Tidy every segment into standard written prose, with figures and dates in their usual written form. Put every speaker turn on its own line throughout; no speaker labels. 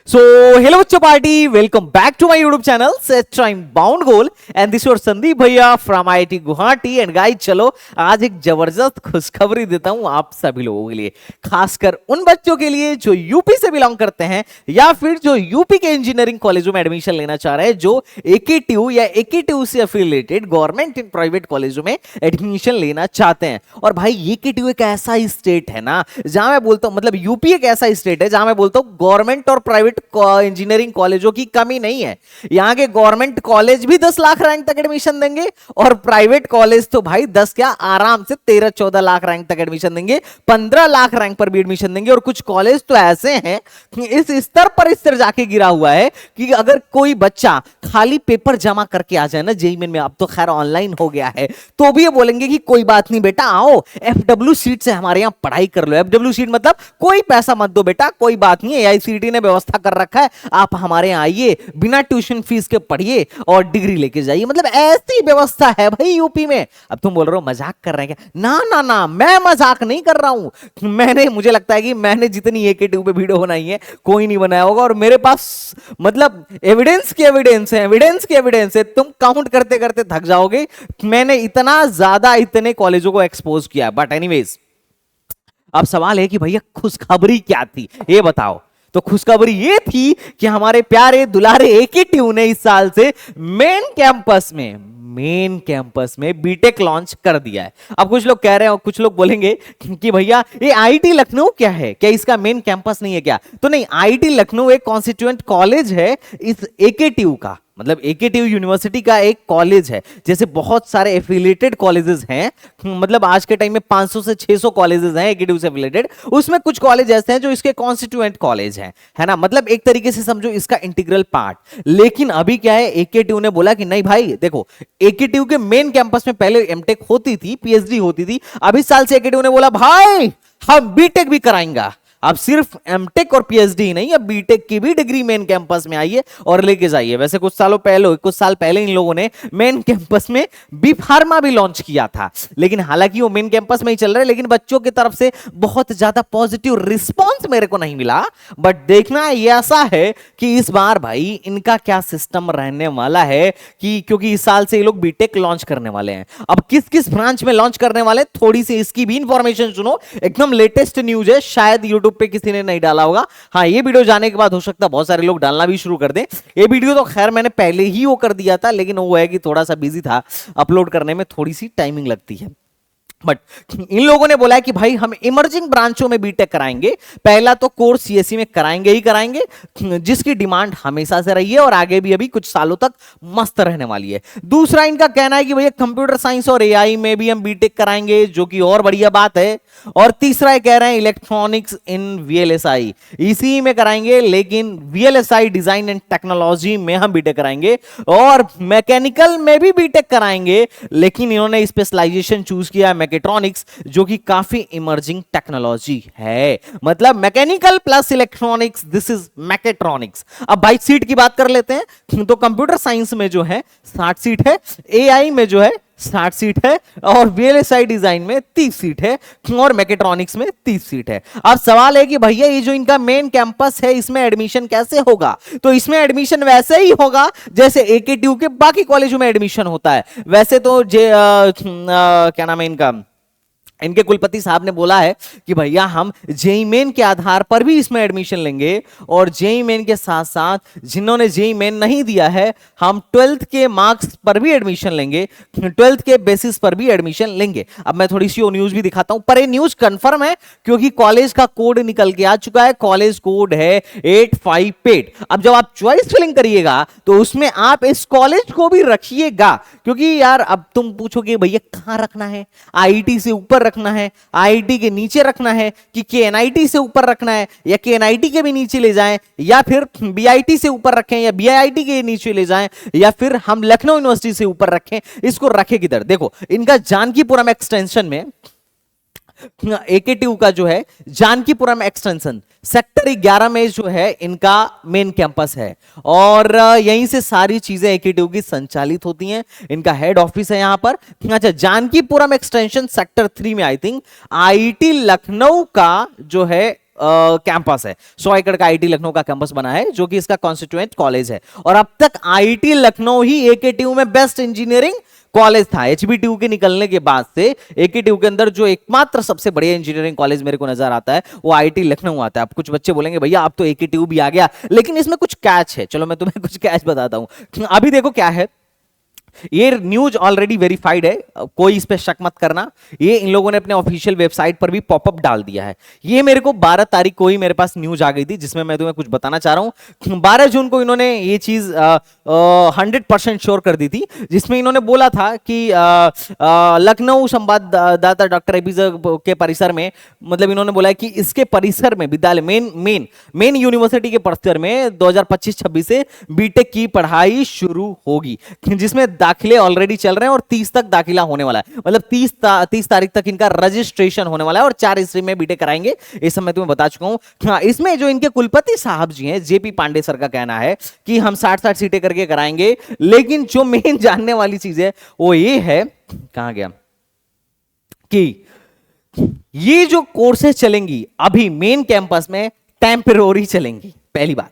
So, hello बच्चों party, welcome back to my YouTube channel set time bound goal and this your Sandeep bhaiya from IIT Guwahati. And guys चलो आज एक जबरदस्त खुशखबरी देता हूं आप सभी लोगों के लिए, खासकर उन बच्चों के लिए जो यूपी से बिलोंग करते हैं या फिर जो यूपी के इंजीनियरिंग कॉलेजों में एडमिशन लेना चाह रहे हैं, जो एकेटीयू या एकेटीयू से एफिलिएटेड गवर्नमेंट इन प्राइवेट कॉलेजों में एडमिशन लेना चाहते हैं। और भाई एकेटीयू एक ऐसा स्टेट है ना जहां मैं बोलता हूं, मतलब यूपी एक ऐसा स्टेट है जहां मैं बोलता हूं गवर्नमेंट और प्राइवेट इंजीनियरिंग कॉलेजों की कमी नहीं है। यहां के गवर्नमेंट कॉलेज भी 10 लाख रैंक तक एडमिशन देंगे और प्राइवेट कॉलेज तो भाई 10 क्या आराम से 13-14 लाख रैंक तक एडमिशन देंगे, 15 लाख रैंक पर भी एडमिशन देंगे। और कुछ कॉलेज तो ऐसे हैं कि इस स्तर पर स्तर जाके गिरा हुआ है कि अगर कोई बच्चा खाली पेपर जमा करके आ जाए ना जेईई मेन में, अब तो खैर ऑनलाइन हो गया है, तो भी ये बोलेंगे कि कोई बात नहीं बेटा, आओ एफडब्ल्यू सीट से हमारे यहां पढ़ाई कर लो। एफडब्ल्यू सीट मतलब कोई पैसा मत दो बेटा, कोई बात नहीं, एआईसीटीई ने व्यवस्था कर रखा है, आप हमारे यहां आइए, बिना ट्यूशन फीस के पढ़िए और डिग्री लेके जाइए। मतलब ऐसी व्यवस्था है भाई यूपी में। अब तुम बोल रहे हो मजाक कर रहे हैं क्या? ना ना ना, मैं मजाक नहीं कर रहा हूं। मुझे लगता है कि मैंने जितनी एकेटीयू पे वीडियो बनाई है कोई नहीं बनाया होगा, और मेरे पास मतलब एविडेंस की एविडेंस है, तुम काउंट करते करते थक जाओगे। मैंने इतना ज्यादा इतने कॉलेजों को एक्सपोज किया। बट एनीवेज, अब सवाल है कि भैया खुशखबरी क्या थी ये बताओ। तो खुशखबरी ये थी कि हमारे प्यारे दुलारे एकेटीयू ने इस साल से मेन कैंपस में बीटेक लॉन्च कर दिया है। अब कुछ लोग कह रहे हैं और कुछ लोग बोलेंगे कि भैया ये आईआईटी लखनऊ क्या है, क्या इसका मेन कैंपस नहीं है क्या? तो नहीं, आईआईटी लखनऊ एक कॉन्स्टिट्यूएंट कॉलेज है इस एकेटीयू का, मतलब एकेटीयू यूनिवर्सिटी का एक कॉलेज है। जैसे बहुत सारे एफिलिएटेड कॉलेजेस हैं, मतलब आज के टाइम में 500 से 600 कॉलेजेस हैं एकेटीयू से एफिलिएटेड, उसमें कुछ कॉलेज ऐसे हैं जो इसके कॉन्स्टिट्यूएंट कॉलेज हैं, है ना। मतलब एक तरीके से समझो इसका इंटीग्रल पार्ट। लेकिन अभी क्या है, एकेटीयू ने बोला कि नहीं भाई देखो, एकेटीयू के मेन कैंपस में पहले एमटेक होती थी, पीएचडी होती थी, अब इस साल से एकेटीयू ने बोला भाई हम बीटेक भी कराएंगे। अब सिर्फ एमटेक और पीएचडी नहीं, अब बीटेक की भी डिग्री मेन कैंपस में आइए और लेके जाइए। वैसे कुछ साल पहले इन लोगों ने मेन कैंपस में बी फार्मा भी लॉन्च किया था, लेकिन हालांकि वो मेन कैंपस में ही चल रहा है, लेकिन बच्चों की तरफ से बहुत ज्यादा पॉजिटिव रिस्पॉन्स मेरे को नहीं मिला। बट देखना ये ऐसा है कि इस बार भाई इनका क्या सिस्टम रहने वाला है, कि क्योंकि इस साल से ये लोग बीटेक लॉन्च करने वाले हैं। अब किस किस ब्रांच में लॉन्च करने वाले, थोड़ी सी इसकी भी इंफॉर्मेशन सुनो, एकदम लेटेस्ट न्यूज है, शायद यूट्यूब पे किसी ने नहीं डाला होगा। हाँ, ये वीडियो जाने के बाद हो सकता है बहुत सारे लोग डालना भी शुरू कर दें। ये वीडियो तो खैर मैंने पहले ही वो कर दिया था, लेकिन वो है कि थोड़ा सा बिजी था, अपलोड करने में थोड़ी सी टाइमिंग लगती है। बट इन लोगों ने बोला है कि भाई हम इमर्जिंग ब्रांचों में बीटेक कराएंगे। पहला तो कोर्स सीएससी में कराएंगे ही कराएंगे, जिसकी डिमांड हमेशा से रही है और आगे भी अभी कुछ सालों तक मस्त रहने वाली है। दूसरा इनका कहना है कि भैया कंप्यूटर साइंस और एआई में भी हम बीटेक कराएंगे, जो कि और बढ़िया बात है। और तीसरा ये कह रहे हैं इलेक्ट्रॉनिक्स इन वीएलएसआई, इसी में कराएंगे, लेकिन वीएलएसआई डिजाइन एंड टेक्नोलॉजी में हम बीटेक कराएंगे। और मैकेनिकल में भी बीटेक कराएंगे, लेकिन इन्होंने स्पेशलाइजेशन चूज किया मैकेट्रॉनिक्स, जो कि काफी इमर्जिंग टेक्नोलॉजी है। मतलब mechanical plus electronics, this is mechatronics. अब भाई सीट की बात कर लेते हैं, तो कंप्यूटर साइंस में जो है 60 सीट है, एआई में जो है 60 सीट है, और वीएलएसआई डिजाइन में 30 सीट है, और मैकेट्रॉनिक्स में 30 सीट है। अब सवाल है कि भैया ये जो इनका मेन कैंपस है, इसमें एडमिशन कैसे होगा? तो इसमें एडमिशन वैसे ही होगा जैसे एकेटीयू के बाकी कॉलेजों में एडमिशन होता है। वैसे तो क्या नाम है इनके कुलपति साहब ने बोला है कि भैया हम जेईई मेन के आधार पर भी इसमें एडमिशन लेंगे, और जेईई मेन के साथ साथ जिन्होंने जेईई मेन नहीं दिया है, हम 12th के मार्क्स पर भी एडमिशन लेंगे, 12th के बेसिस पर भी एडमिशन लेंगे। अब मैं थोड़ी सी वो न्यूज भी दिखाता हूं, पर ये न्यूज कंफर्म है क्योंकि कॉलेज का कोड निकल के आ चुका है। कॉलेज कोड है 858। अब जब आप चॉइस फिलिंग करिएगा तो उसमें आप इस कॉलेज को भी रखिएगा, क्योंकि यार अब तुम पूछोगे भैया कहां रखना है, आईआईटी से ऊपर रखना है, आईआईटी के नीचे रखना है, कि केएनआईटी से ऊपर रखना है, या केएनआईटी के भी नीचे ले जाएं, या फिर बीआईटी से ऊपर रखें, या बीआईटी के नीचे ले जाएं, या फिर हम लखनऊ यूनिवर्सिटी से ऊपर रखें, इसको रखें किधर? देखो इनका जानकीपुरम एक्सटेंशन में, एकेटीयू का जो है जानकीपुरम एक्सटेंशन सेक्टर 11 में जो है इनका मेन कैंपस है, और यहीं से सारी चीजें एकेटीयू की संचालित होती हैं। इनका हेड ऑफिस है यहां पर। अच्छा, जानकीपुरम एक्सटेंशन सेक्टर 3 में आई थिंक आईआईटी लखनऊ का जो है कैंपस है, 100 एकड़ का आईटी लखनऊ का कैंपस बना है जो कि इसका कॉन्स्टिट्यूएंट कॉलेज है। और अब तक आईटी लखनऊ ही एकेटीयू में बेस्ट इंजीनियरिंग कॉलेज था। एचबीटीयू के निकलने के बाद से एकेटीयू के अंदर जो एकमात्र सबसे बढ़िया इंजीनियरिंग कॉलेज मेरे को नजर आता है वो आईटी लखनऊ आता है। अब कुछ बच्चे बोलेंगे भैया अब तो एकेटीयू भी आ गया, लेकिन इसमें कुछ कैच है। चलो मैं तुम्हें कुछ कैच बताता हूं। अभी देखो क्या है, ये न्यूज ऑलरेडी वेरीफाइड है, कोई इस पे शक मत करना। ये इन लोगों ने अपने ऑफिशियल वेबसाइट पर भी पॉपअप डाल दिया है। ये मेरे को 12 तारीख को ही मेरे पास न्यूज आ गई थी जिसमें मैं तुम्हें कुछ बताना चाह रहा हूं। 12 जून को इन्होंने ये चीज 100% श्योर कर दी थी, जिसमें इन्होंने बोला था कि लखनऊ संवाददाता डॉक्टर एपीजे के परिसर में, मतलब इन्होंने बोला है कि इसके परिसर में विद्यालय मेन यूनिवर्सिटी के परिसर में 2025-26 से बीटेक की पढ़ाई शुरू होगी, जिसमें दाखिले ऑलरेडी चल रहे हैं और 30 तक दाखिला होने वाला है। मतलब 30 तारीख तक इनका रजिस्ट्रेशन होने वाला है और 4 स्ट्रीम में बीटेक कराएंगे। इस समय तुम्हें बता चुका हूं। हाँ, इसमें जो इनके कुलपति साहब जी हैं जेपी पांडे सर का कहना है कि हम 60-60 सीटें करके कराएंगे, लेकिन जो मेन जानने वाली चीज है वो ये है, कहां गया, कि ये जो कोर्सेज चलेंगी अभी मेन कैंपस में टेम्पररी चलेंगी। पहली बात,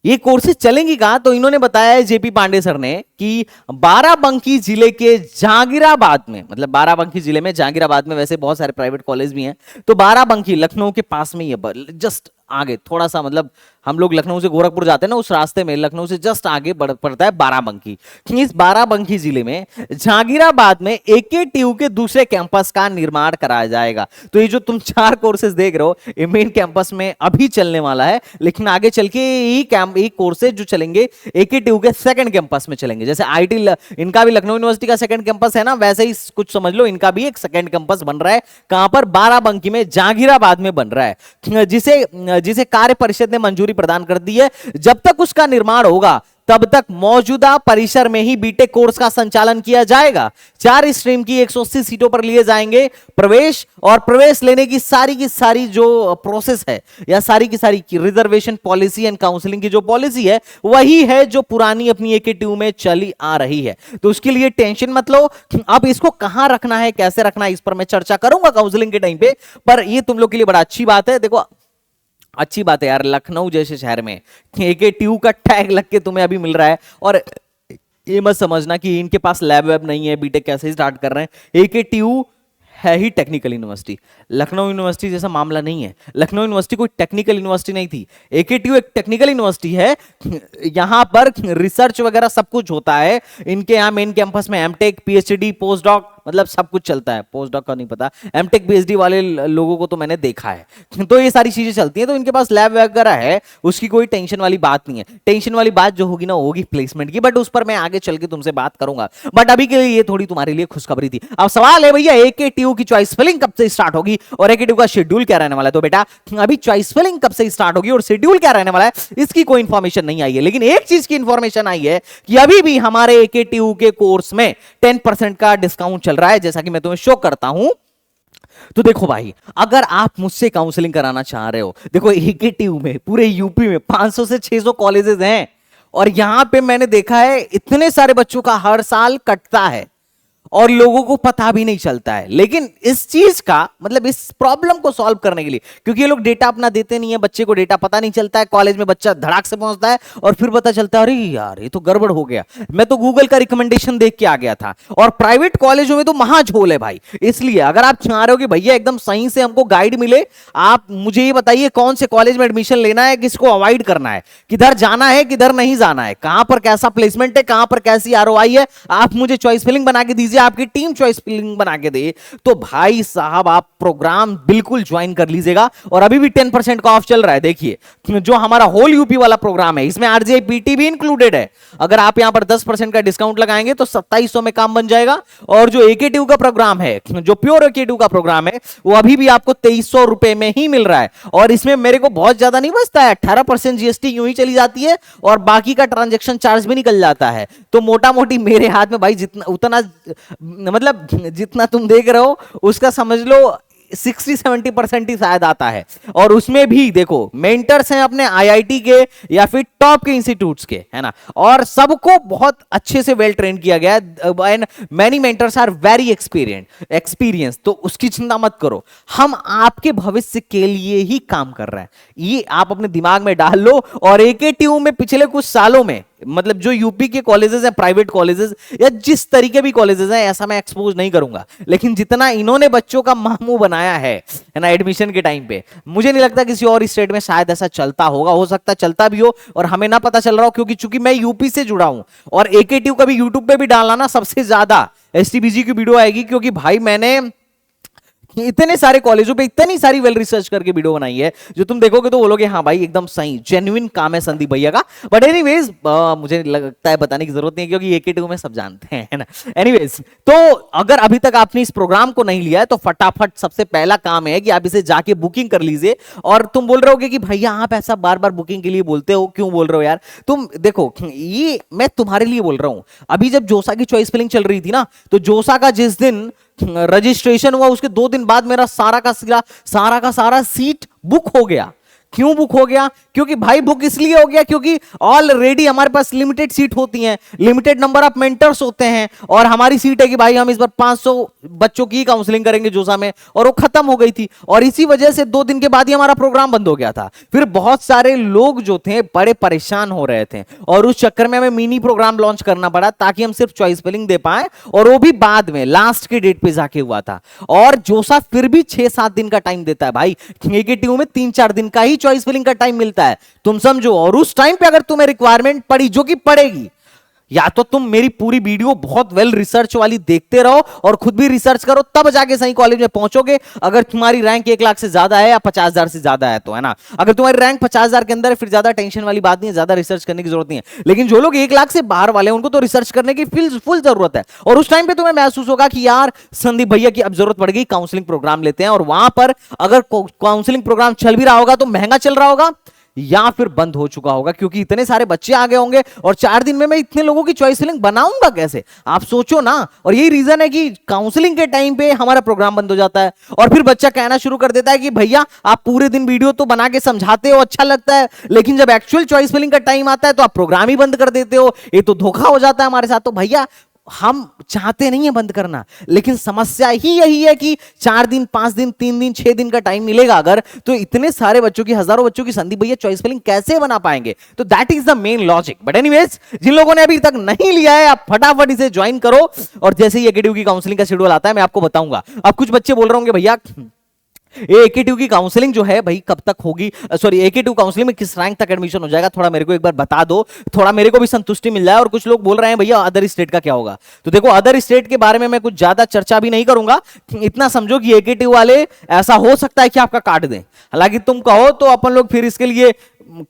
ये कोर्सेज चलेंगी कहां, तो इन्होंने बताया है जेपी पांडे सर ने कि बाराबंकी जिले के जहांगीराबाद में, मतलब बाराबंकी जिले में जहांगीराबाद में वैसे बहुत सारे प्राइवेट कॉलेज भी हैं, तो बाराबंकी लखनऊ के पास में ही है, जस्ट आगे थोड़ा सा, मतलब हम लोग लखनऊ से गोरखपुर जाते हैं ना, उस रास्ते में लखनऊ से जस्ट आगे पड़ता है बाराबंकी। इस बाराबंकी जिले में जहांगीराबाद में एकेटीयू के दूसरे कैंपस का निर्माण कराया जाएगा। तो ये जो तुम 4 कोर्सेज देख रहे हो ये मेन कैंपस में अभी चलने वाला है, लेकिन आगे चल के ये कोर्सेज जो चलेंगे एकेटीयू के सेकंड कैंपस में चलेंगे। जैसे आईटी इनका भी लखनऊ यूनिवर्सिटी का सेकंड कैंपस है ना, वैसे ही कुछ समझ लो इनका भी एक सेकंड कैंपस बन रहा है। कहां पर? बाराबंकी में, जहांगीराबाद में बन रहा है, जिसे कार्य परिषद ने मंजूरी प्रदान कर दी है। जब तक उसका निर्माण होगा तब तक मौजूदा परिसर में ही बीटेक कोर्स का संचालन किया जाएगा। 4 स्ट्रीम की 180 सीटों पर लिए जाएंगे प्रवेश, और प्रवेश लेने की सारी जो प्रोसेस है या सारी की सारी रिजर्वेशन पॉलिसी एंड काउंसलिंग की जो पॉलिसी है वही है जो पुरानी अपनी एकेटीयू में चली आ रही है। तो उसके लिए टेंशन मत लो। अब इसको कहां रखना है, कैसे रखना है, इस पर मैं चर्चा करूंगा काउंसलिंग के टाइम पे। पर यह तुम लोग के लिए बड़ा अच्छी बात है। देखो अच्छी बात है यार, लखनऊ जैसे शहर में एकेटीयू का टैग लग के तुम्हें अभी मिल रहा है। और ये मत समझना कि इनके पास लैब वैब नहीं है, बीटेक कैसे स्टार्ट कर रहे हैं। एकेटीयू है ही टेक्निकल यूनिवर्सिटी, लखनऊ यूनिवर्सिटी जैसा मामला नहीं है। लखनऊ यूनिवर्सिटी कोई टेक्निकल यूनिवर्सिटी नहीं थी, एकेटीयू एक टेक्निकल यूनिवर्सिटी है। यहां पर रिसर्च वगैरह सब कुछ होता है। इनके यहां मेन कैंपस में एमटेक, पीएचडी, पोस्ट डॉक, मतलब सब कुछ चलता है। पोस्ट डॉक का नहीं पता, एमटेक पीएचडी वाले लोगों को तो मैंने देखा है। तो ये सारी चीजें चलती हैं, तो इनके पास लैब वगैरह है, उसकी कोई टेंशन वाली बात नहीं है। टेंशन वाली बात जो होगी ना होगी प्लेसमेंट की, बट उस पर मैं आगे चल के तुमसे बात करूंगा। बट अभी के लिए ये थोड़ी तुम्हारे लिए खुशखबरी थी। अब सवाल है भैया एकेटीयू की चॉइस फिलिंग कब से स्टार्ट होगी और एकेटीयू का शेड्यूल क्या रहने वाला है। तो बेटा अभी चॉइस फिलिंग कब से स्टार्ट होगी और शेड्यूल क्या रहने वाला है इसकी कोई इंफॉर्मेशन नहीं आई है, लेकिन एक चीज की इंफॉर्मेशन आई है कि अभी भी हमारे एकेटीयू के कोर्स में 10% का डिस्काउंट चल रहा है, जैसा कि मैं तुम्हें शो करता हूं। तो देखो भाई, अगर आप मुझसे काउंसलिंग कराना चाह रहे हो, देखो एकेटीयू में पूरे यूपी में 500 से 600 कॉलेजेस हैं और यहां पे मैंने देखा है इतने सारे बच्चों का हर साल कटता है और लोगों को पता भी नहीं चलता है। लेकिन इस चीज का मतलब इस प्रॉब्लम को सॉल्व करने के लिए, क्योंकि ये लोग डेटा अपना देते नहीं है, बच्चे को डेटा पता नहीं चलता है, कॉलेज में बच्चा धड़ाक से पहुंचता है और फिर पता चलता है अरे यार ये तो गड़बड़ हो गया। मैं तो गूगल का रिकमेंडेशन देख के आ गया था। और प्राइवेट कॉलेजों में तो महाझोल है भाई। इसलिए अगर आप चाह रहे हो कि भैया एकदम सही से हमको गाइड मिले, आप मुझे ये बताइए कौन से कॉलेज में एडमिशन लेना है, किसको अवॉइड करना है, किधर जाना है किधर नहीं जाना है, कहां पर कैसा प्लेसमेंट है, कहां पर कैसी आरओआई है, आप मुझे चॉइस फिलिंग बना के दीजिए, आपकी टीम चॉइस फिलिंग बना के दे, तो भाई साहब आप प्रोग्राम बिल्कुल ज्वाइन कर लीजिएगा। और अभी भी 10% का ऑफ चल रहा है। देखिए जो हमारा होल यूपी वाला प्रोग्राम है इसमें आरजीआई पीटी भी इंक्लूडेड है। अगर आप यहां पर 10% का डिस्काउंट लगाएंगे तो 2700 में काम बन जाएगा। और जो एकेटीयू का प्रोग्राम है, जो प्योर एकेटीयू का प्रोग्राम है, वो अभी भी आपको 2300 रुपए में ही मिल रहा है। और इसमें मेरे को बहुत ज्यादा नहीं बचता है, 18% जीएसटी यूं ही चली जाती है और बाकी का ट्रांजैक्शन चार्ज भी निकल जाता है। तो मोटा मोटी मेरे हाथ में भाई जितना, उतना मतलब जितना तुम देख रहे हो उसका समझ लो 60-70% ही शायद आता है, और उसमें भी देखो मेंटर्स हैं अपने आईआईटी के या फिर टॉप के इंस्टीट्यूट्स के, है ना, और सबको बहुत अच्छे से वेल ट्रेन किया गया है and many mentors are very experience. तो उसकी चिंता मत करो, हम आपके भविष्य के लिए ही काम कर रहे हैं, ये आप अपने दिमाग में डाल लो। और एकेटीयू में पिछले कुछ सालों में, मतलब जो यूपी के कॉलेजेस हैं, प्राइवेट कॉलेजेस या जिस तरीके भी कॉलेजेस हैं, ऐसा मैं एक्सपोज नहीं करूंगा, लेकिन जितना इन्होंने बच्चों का मामू बनाया है ना एडमिशन के टाइम पे, मुझे नहीं लगता किसी और स्टेट में शायद ऐसा चलता होगा। हो सकता चलता भी हो और हमें ना पता चल रहा हो, क्योंकि चूंकि मैं यूपी से जुड़ा हूं और एकेटीयू का भी यूट्यूब पे भी डालना ना, सबसे ज्यादा एसटीबीजी की वीडियो आएगी, क्योंकि भाई मैंने इतने सारे कॉलेजों पे इतनी सारी वेल रिसर्च करके वीडियो बनाई है, जो तुम देखोगे तो बोलोगे हाँ भाई एकदम सही जेन्युइन काम है संदीप भैया का। बट एनीवेज मुझे लगता है बताने की जरूरत नहीं है, क्योंकि एकेटीयू में सब जानते हैं, है ना। एनीवेज, तो अगर अभी तक आपने इस प्रोग्राम को नहीं लिया है तो फटाफट सबसे पहला काम है कि आप इसे जाके बुकिंग कर लीजिए। और तुम बोल रहे होगे कि भैया आप ऐसा बार बार बुकिंग के लिए बोलते हो, क्यों बोल रहे हो यार? तुम देखो, ये मैं तुम्हारे लिए बोल रहा हूं। अभी जब जोसा की चॉइस फिलिंग चल रही थी ना, तो जोसा का जिस दिन रजिस्ट्रेशन हुआ उसके 2 दिन बाद मेरा सारा का सारा सीट बुक हो गया। क्यों बुक हो गया? क्योंकि भाई बुक इसलिए हो गया क्योंकि ऑलरेडी हमारे पास लिमिटेड सीट होती हैं, लिमिटेड नंबर ऑफ मेंटर्स होते हैं, और हमारी सीट है कि भाई हम इस बार 500 बच्चों की काउंसलिंग करेंगे जोसा में, और वो खत्म हो गई थी। और इसी वजह से 2 दिन के बाद ही हमारा प्रोग्राम बंद हो गया था। फिर बहुत सारे लोग जो थे बड़े परेशान हो रहे थे, और उस चक्कर में हमें मिनी प्रोग्राम लॉन्च करना पड़ा ताकि हम सिर्फ चॉइस फिलिंग दे पाए, और वो भी बाद में लास्ट के डेट पे जाके हुआ था। और जोसा फिर भी 6-7 दिन का टाइम देता है भाई, एकेटीयू में 3-4 दिन का ही चॉइस फिलिंग का टाइम मिलता है, तुम समझो। और उस टाइम पे अगर तुम्हें रिक्वायरमेंट पड़ी, जो कि पड़ेगी, या तो तुम मेरी पूरी वीडियो बहुत वेल रिसर्च वाली देखते रहो और खुद भी रिसर्च करो, तब जाके सही कॉलेज में पहुंचोगे। अगर तुम्हारी रैंक 1 लाख से ज्यादा है या 50,000 से ज्यादा है तो, है ना। अगर तुम्हारी रैंक 50,000 के अंदर है, फिर ज्यादा टेंशन वाली बात नहीं है, ज्यादा रिसर्च करने की जरूरत नहीं है। लेकिन जो लोग 1 लाख से बाहर वाले हैं, उनको तो रिसर्च करने की फुल जरूरत है। और उस टाइम पे तुम्हें महसूस होगा कि यार संदीप भैया की अब जरूरत पड़ गई, काउंसलिंग प्रोग्राम लेते हैं। और वहां पर अगर काउंसलिंग प्रोग्राम चल भी रहा होगा तो महंगा चल रहा होगा या फिर बंद हो चुका होगा, क्योंकि इतने सारे बच्चे आ गए होंगे, और 4 दिन में मैं इतने लोगों की चॉइस फिलिंग बनाऊंगा कैसे? आप सोचो ना। और यही रीजन है कि काउंसलिंग के टाइम पे हमारा प्रोग्राम बंद हो जाता है, और फिर बच्चा कहना शुरू कर देता है कि भैया आप पूरे दिन वीडियो तो बना के समझाते हो, अच्छा लगता है, लेकिन जब एक्चुअल चॉइस फिलिंग का टाइम आता है तो आप प्रोग्राम ही बंद कर देते हो। ये तो धोखा हो जाता है हमारे साथ। तो भैया हम चाहते नहीं है बंद करना, लेकिन समस्या ही यही है कि 4 दिन, 5 दिन, 3 दिन, 6 दिन का टाइम मिलेगा अगर, तो इतने सारे बच्चों की, हजारों बच्चों की संदीप भैया चॉइस फिलिंग कैसे बना पाएंगे? तो that is the main logic. But anyways, जिन लोगों ने अभी तक नहीं लिया है, आप फटाफट इसे ज्वाइन करो, और जैसे ही एकेटीयू की काउंसलिंग का शेड्यूल आता है मैं आपको बताऊंगा। अब कुछ बच्चे बोल रहे होंगे भैया ये एकेटीयू की काउंसलिंग जो है भाई कब तक होगी, सॉरी एकेटीयू काउंसलिंग में किस रैंक तक एडमिशन हो जाएगा, थोड़ा मेरे को एक बार बता दो, थोड़ा मेरे को भी संतुष्टि मिल जाए। और कुछ लोग बोल रहे हैं भैया अदर स्टेट का क्या होगा? तो देखो, अदर स्टेट के बारे में मैं कुछ ज्यादा चर्चा भी नहीं करूंगा। इतना समझो कि एकेटीयू वाले ऐसा हो सकता है कि आपका काट दें। हालांकि तुम कहो तो अपन लोग फिर इसके लिए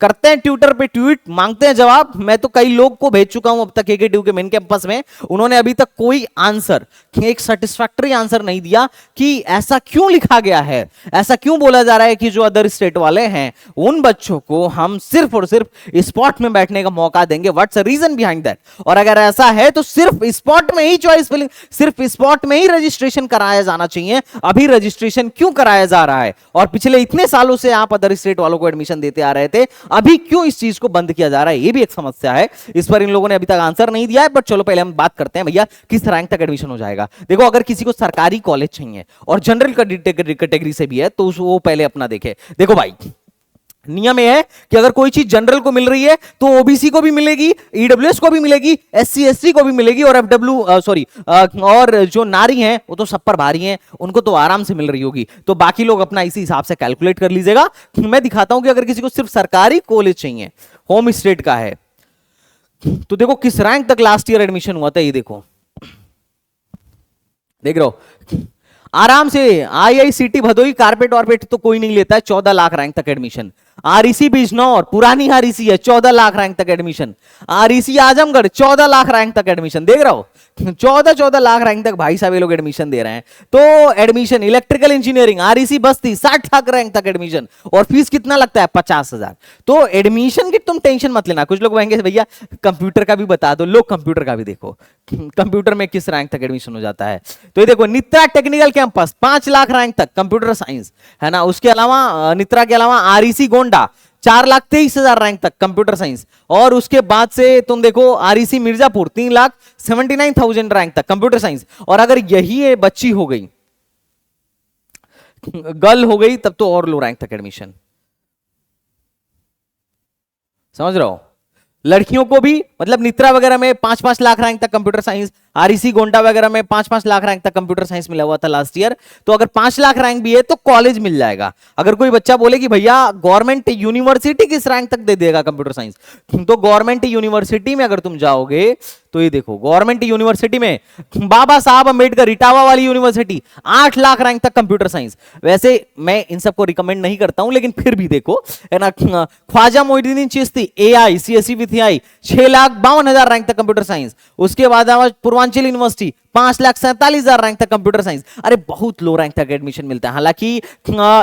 करते हैं, ट्विटर पे ट्वीट मांगते हैं जवाब। मैं तो कई लोग को भेज चुका हूं अब तक एकेटीयू के मेन कैंपस में, उन्होंने अभी तक कोई आंसर, एक सेटिस्फैक्टरी आंसर नहीं दिया कि ऐसा क्यों लिखा गया है, ऐसा क्यों बोला जा रहा है कि जो अदर स्टेट वाले हैं उन बच्चों को हम सिर्फ और सिर्फ स्पॉट में बैठने का मौका देंगे। What's the reason behind that? और अगर ऐसा है तो सिर्फ स्पॉट में ही चॉइस फिलिंग, सिर्फ स्पॉट में ही रजिस्ट्रेशन कराया जाना चाहिए। अभी रजिस्ट्रेशन क्यों कराया जा रहा है? और पिछले इतने सालों से आप अदर स्टेट वालों को एडमिशन देते आ रहे थे, अभी क्यों इस चीज को बंद किया जा रहा है? ये भी एक समस्या है, इस पर इन लोगों ने अभी तक आंसर नहीं दिया है। बट चलो पहले हम बात करते हैं भैया किस रैंक तक एडमिशन हो जाएगा। देखो, अगर किसी को सरकारी कॉलेज चाहिए और जनरल कैटेगरी से भी है तो वो पहले अपना देखे। देखो भाई, नियम यह है कि अगर कोई चीज जनरल को मिल रही है तो ओबीसी को भी मिलेगी, ईडब्ल्यूएस को भी मिलेगी, एससी एसटी को भी मिलेगी, और और जो नारी हैं वो तो सब पर भारी हैं, उनको तो आराम से मिल रही होगी। तो बाकी लोग अपना इसी हिसाब से कैलकुलेट कर लीजिएगा। मैं दिखाता हूं कि अगर किसी को सिर्फ सरकारी कॉलेज चाहिए, होम स्टेट का है, तो देखो किस रैंक तक लास्ट ईयर एडमिशन हुआ था। ये देखो, देख रहे हो, आराम से आईआईसीटी भदोही कारपेट वारपेट तो कोई नहीं लेता है, 14 लाख रैंक तक एडमिशन। आरईसी बिजनौर, पुरानी आरईसी है, 14 लाख रैंक तक admission. REC Azamgarh 14 lakh rank तक एडमिशन, देख रहा हो 14 लाख रैंक तक भाई साहब ये लोग एडमिशन दे रहे हैं। तो एडमिशन इलेक्ट्रिकल इंजीनियरिंग आरईसी बस्ती 60 लाख रैंक तक एडमिशन, और फीस कितना लगता है 50,000। तो एडमिशन की तुम टेंशन मत लेना। कुछ लोग कहेंगे भैया कंप्यूटर का भी बता दो, लोग कंप्यूटर का भी देखो, कंप्यूटर में किस रैंक तक एडमिशन हो जाता है। तो ये देखो नित्रा टेक्निकल कैंपस 5 लाख रैंक तक कंप्यूटर साइंस, है ना। उसके अलावा नित्रा के अलावा आरईसी गोंडा 4,23,000 रैंक तक कंप्यूटर साइंस। और उसके बाद से तुम देखो आरईसी मिर्जापुर 3,79,000 रैंक तक कंप्यूटर साइंस। और अगर यही बच्ची हो गई, गर्ल हो गई, तब तो और लो रैंक तक एडमिशन। समझ रहे हो। लड़कियों को भी मतलब नित्रा वगैरह में 5-5 लाख रैंक तक कंप्यूटर साइंस, आरईसी गोंडा वगैरह में 5-5 लाख रैंक तक कंप्यूटर साइंस मिला हुआ था लास्ट ईयर। तो अगर 5 लाख रैंक भी है तो कॉलेज मिल जाएगा। अगर कोई बच्चा बोले कि भैया गवर्नमेंट यूनिवर्सिटी किस रैंक तक दे देगा कंप्यूटर साइंस, तो गवर्नमेंट यूनिवर्सिटी में अगर तुम जाओगे तो ये देखो गवर्नमेंट यूनिवर्सिटी में बाबा साहब अंबेडकर इटावा वाली यूनिवर्सिटी 8 लाख रैंक तक कंप्यूटर साइंस। वैसे मैं इन सबको रिकमेंड नहीं करता हूं, लेकिन फिर भी देखो, है ना। Khwaja Moinuddin Chishti AI CSC with AI 6,52,000 rank तक कंप्यूटर साइंस। उसके बाद पूर्वांचल यूनिवर्सिटी 5,47,000 रैंक तक कंप्यूटर साइंस। अरे बहुत लो रैंक तक एडमिशन मिलता है। हालांकि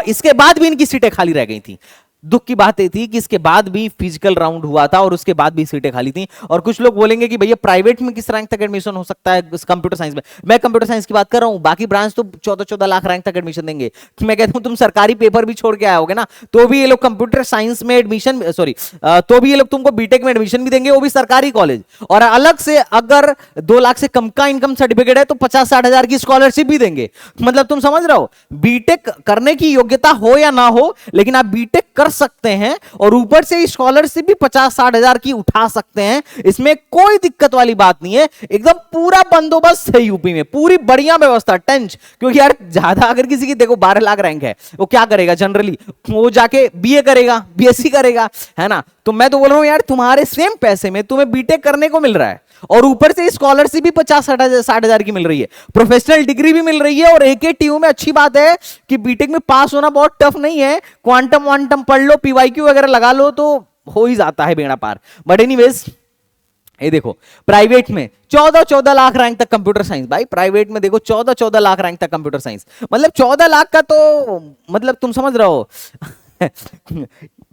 इसके बाद भी इनकी सीटें खाली रह गई थी। दुख की बात यह थी कि इसके बाद भी फिजिकल राउंड हुआ था और उसके बाद भी सीटें खाली थी। और कुछ लोग बोलेंगे कि भैया प्राइवेट में किस रैंक तक एडमिशन हो सकता है कंप्यूटर साइंस में। मैं कंप्यूटर साइंस की बात कर रहा हूं, बाकी ब्रांच तो 14-14 लाख रैंक तक एडमिशन देंगे। मैं कहता हूं तुम सरकारी पेपर भी छोड़ के आए होगे ना, तो भी ये लोग कंप्यूटर साइंस में एडमिशन, सॉरी, तो भी ये लोग तुमको बीटेक में एडमिशन भी देंगे, वो भी सरकारी कॉलेज। और अलग से अगर 2 लाख से कम का इनकम सर्टिफिकेट है तो 50-60 हजार की स्कॉलरशिप भी देंगे। मतलब तुम समझ रहे हो, बीटेक करने की योग्यता हो या ना हो, लेकिन आप बीटेक कर सकते हैं और ऊपर से स्कॉलरशिप भी 50-60 हजार की उठा सकते हैं। इसमें कोई दिक्कत वाली बात नहीं है, एकदम पूरा बंदोबस्त है यूपी में, पूरी बढ़िया व्यवस्था टेंच। क्योंकि यार ज्यादा अगर किसी की देखो 12 लाख रैंक है, वो क्या करेगा जनरली, वो जाके बीए करेगा, बीएससी करेगा, है ना। तो मैं तो बोल रहा हूं यार तुम्हारे सेम पैसे में तुम्हें बीटेक करने को मिल रहा है, और ऊपर से स्कॉलरशिप भी 50-60 हजार की मिल रही है, प्रोफेशनल डिग्री भी मिल रही है। और एक टीयू में अच्छी बात है कि बीटेक में पास होना बहुत टफ नहीं है, क्वांटम वांटम पढ़ लो, पीवाईक्यू वगैरह लगा लो तो हो ही जाता है बेड़ा पार। बट एनीवेज ये देखो प्राइवेट में 14-14 लाख रैंक तक कंप्यूटर साइंस। भाई प्राइवेट में देखो 14-14 लाख रैंक तक कंप्यूटर साइंस, मतलब 14 लाख का तो मतलब तुम समझ रहे हो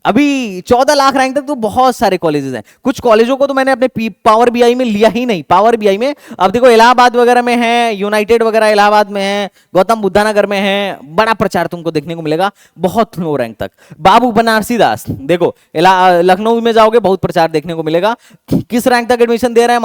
अभी 14 लाख रैंक तक तो बहुत सारे कॉलेजेस हैं। कुछ कॉलेजों को तो मैंने अपने पावर बीआई में लिया ही नहीं। पावर बीआई में अब देखो इलाहाबाद वगैरह में है, यूनाइटेड वगैरह इलाहाबाद में है, गौतम बुद्धा नगर में है, बड़ा प्रचार तुमको देखने को मिलेगा बहुत लो रैंक तक। बाबू बनारसी दास देखो लखनऊ में जाओगे बहुत प्रचार देखने को मिलेगा। किस रैंक तक एडमिशन दे रहे हैं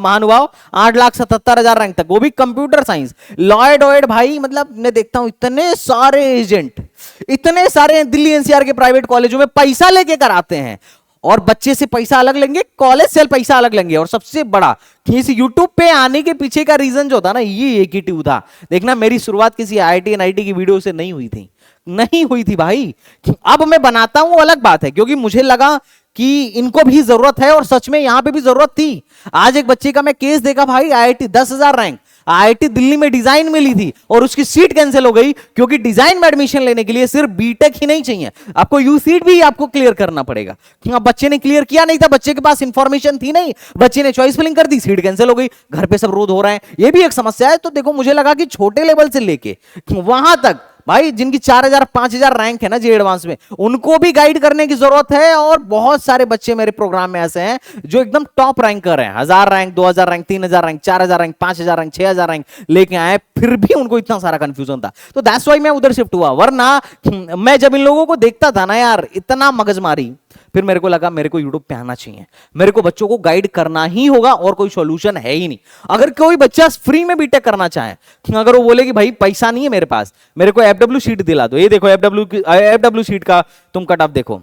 महानुभाव, 8,77,000 रैंक तक, वो भी कंप्यूटर साइंस। लॉयड ऑयड भाई मतलब मैं देखता हूं इतने सारे एजेंट, इतने सारे दिल्ली एनसीआर के प्राइवेट कॉलेजों में पैसा लेके कराते हैं, और बच्चे से पैसा अलग लेंगे, कॉलेज से पैसा अलग लेंगे। और सबसे बड़ा कि इस यूट्यूब पे आने के पीछे का रीजन जो था ना, ये एक ही ट्यूब था। देखना मेरी शुरुआत किसी आईआईटी एनआईटी की वीडियो से नहीं हुई थी, नहीं हुई थी भाई। अब मैं बनाता हूं अलग बात है, क्योंकि मुझे लगा कि इनको भी जरूरत है, और सच में यहां पे भी जरूरत थी। आज एक बच्चे का मैं केस देखा भाई, आईआईटी 10,000 रैंक, आईआईटी दिल्ली में डिजाइन में ली थी और उसकी सीट कैंसिल हो गई, क्योंकि डिजाइन में एडमिशन लेने के लिए सिर्फ बीटेक ही नहीं चाहिए, आपको यूसीट भी आपको क्लियर करना पड़ेगा। बच्चे ने क्लियर किया नहीं था, बच्चे के पास इंफॉर्मेशन थी नहीं, बच्चे ने चॉइस फिलिंग कर दी, सीट कैंसिल हो गई, घर पे सब रोध हो रहे हैं, ये भी एक समस्या है। तो देखो मुझे लगा कि छोटे लेवल से लेके वहां तक भाई जिनकी 4,000-5,000 रैंक है ना जे एडवांस में, उनको भी गाइड करने की जरूरत है। और बहुत सारे बच्चे मेरे प्रोग्राम में ऐसे हैं जो एकदम टॉप रैंकर हैं, 1,000 rank, 2,000 rank, 3,000 rank, 4,000 rank, 5,000 rank, 6,000 rank लेके आए, फिर भी उनको इतना सारा कंफ्यूजन था। तो दैट्स व्हाई मैं उधर शिफ्ट हुआ। वरना मैं जब इन लोगों को देखता था ना यार, इतना मगजमारी, फिर मेरे को लगा मेरे को यूट्यूब पे आना चाहिए, मेरे को बच्चों को गाइड करना ही होगा, और कोई सॉल्यूशन है ही नहीं। अगर कोई बच्चा फ्री में बीटेक करना चाहे, अगर वो बोले कि भाई पैसा नहीं है मेरे पास, मेरे को एफडब्ल्यू शीट दिला दो, ये देखो एफडब्ल्यू शीट का तुम कट ऑफ देखो,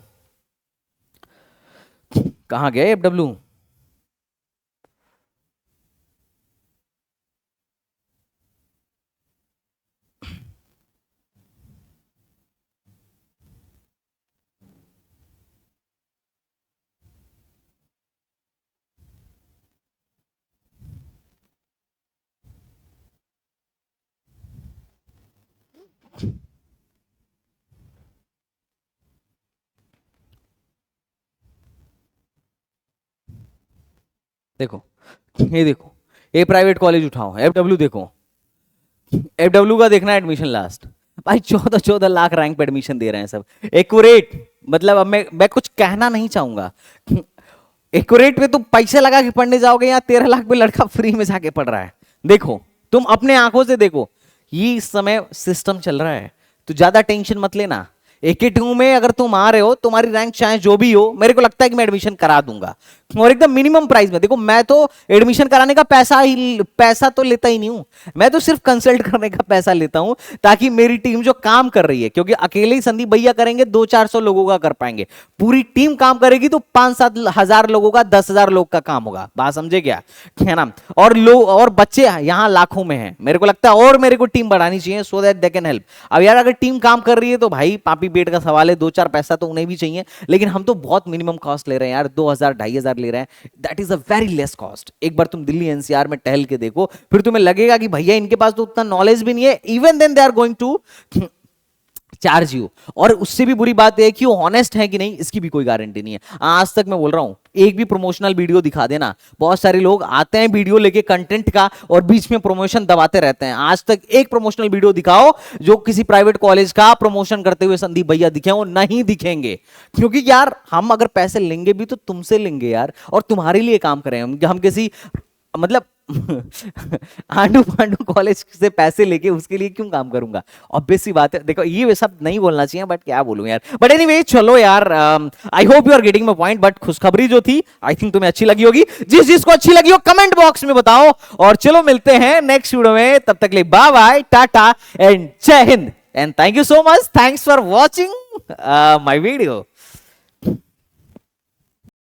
कहां गया एफडब्ल्यू। देखो, ये देखो, ये प्राइवेट कॉलेज उठाओ, एफडब्ल्यू देखो, एफडब्ल्यू का देखना एडमिशन लास्ट, भाई 14-14 लाख रैंक पे एडमिशन दे रहे हैं सब। एक्यूरेट, मतलब अब मैं कुछ कहना नहीं चाहूंगा, एक्यूरेट पे तुम पैसे लगा के पढ़ने जाओगे, यहाँ 13 लाख पे लड़का फ्री में जाके पढ़ रहा है। देखो, तुम अपने आंखों से देखो, ये इस समय सिस्टम चल रहा है, तो ज्यादा टेंशन मत लेना। AK2 में अगर तुम आ रहे हो, तुम्हारी रैंक चाहे जो भी हो, मेरे को लगता है कि मैं एडमिशन करा दूंगा, और एकदम मिनिमम प्राइस में। देखो, मैं तो एडमिशन कराने का पैसा तो लेता ही नहीं हूं, मैं तो सिर्फ कंसल्ट करने का पैसा लेता हूं, ताकि मेरी टीम जो काम कर रही है, क्योंकि अकेले ही संदीप भैया करेंगे 200-400 लोगों का कर पाएंगे, पूरी टीम काम करेगी तो 5-7 हजार लोगों का, 10,000 लोग का काम होगा। बात समझे क्या, है ना? और लोग और बच्चे यहां लाखों में हैं, मेरे को लगता है और मेरे को टीम बढ़ानी चाहिए, so that they can help. अब यार, अगर टीम काम कर रही है तो भाई पापी पेट का सवाल है, 2-4 पैसा तो उन्हें भी चाहिए, लेकिन हम तो बहुत मिनिमम कॉस्ट ले रहे हैं यार, 2,000-2,500 ले रहे हैं, that is a very less cost. एक बार तुम दिल्ली NCR में टहल के देखो, फिर तुम्हें लगेगा कि भैया इनके पास तो उतना नॉलेज भी नहीं है, even then they are going to charge you. और उससे भी बुरी बात है कि वो ऑनेस्ट है कि नहीं, इसकी भी कोई गारंटी नहीं है। आज तक मैं बोल रहा हूं, एक भी प्रमोशनल वीडियो दिखा देना, बहुत सारे लोग आते हैं वीडियो लेके कंटेंट का और बीच में प्रमोशन दबाते रहते हैं। आज तक एक प्रमोशनल वीडियो दिखाओ जो किसी प्राइवेट कॉलेज का प्रमोशन करते हुए संदीप भैया दिखे, वो नहीं दिखेंगे, क्योंकि यार हम अगर पैसे लेंगे भी तो तुमसे लेंगे यार, और तुम्हारे लिए काम करें हम किसी, मतलब आंडू पांडू कॉलेज से पैसे लेके उसके लिए क्यों काम करूंगा? ऑब्वियस सी बात है। देखो, ये सब नहीं बोलना चाहिए, बट क्या बोलूं यार, बट एनीवे चलो यार, I hope you are getting my point. But खुशखबरी जो थी, आई थिंक तुम्हें अच्छी लगी होगी। जिस जिसको अच्छी लगी हो कमेंट बॉक्स में बताओ, और चलो मिलते हैं नेक्स्ट वीडियो में, तब तक के लिए बाय बाय, टाटा एंड जय Hind, and thank you so much, thanks for watching my video.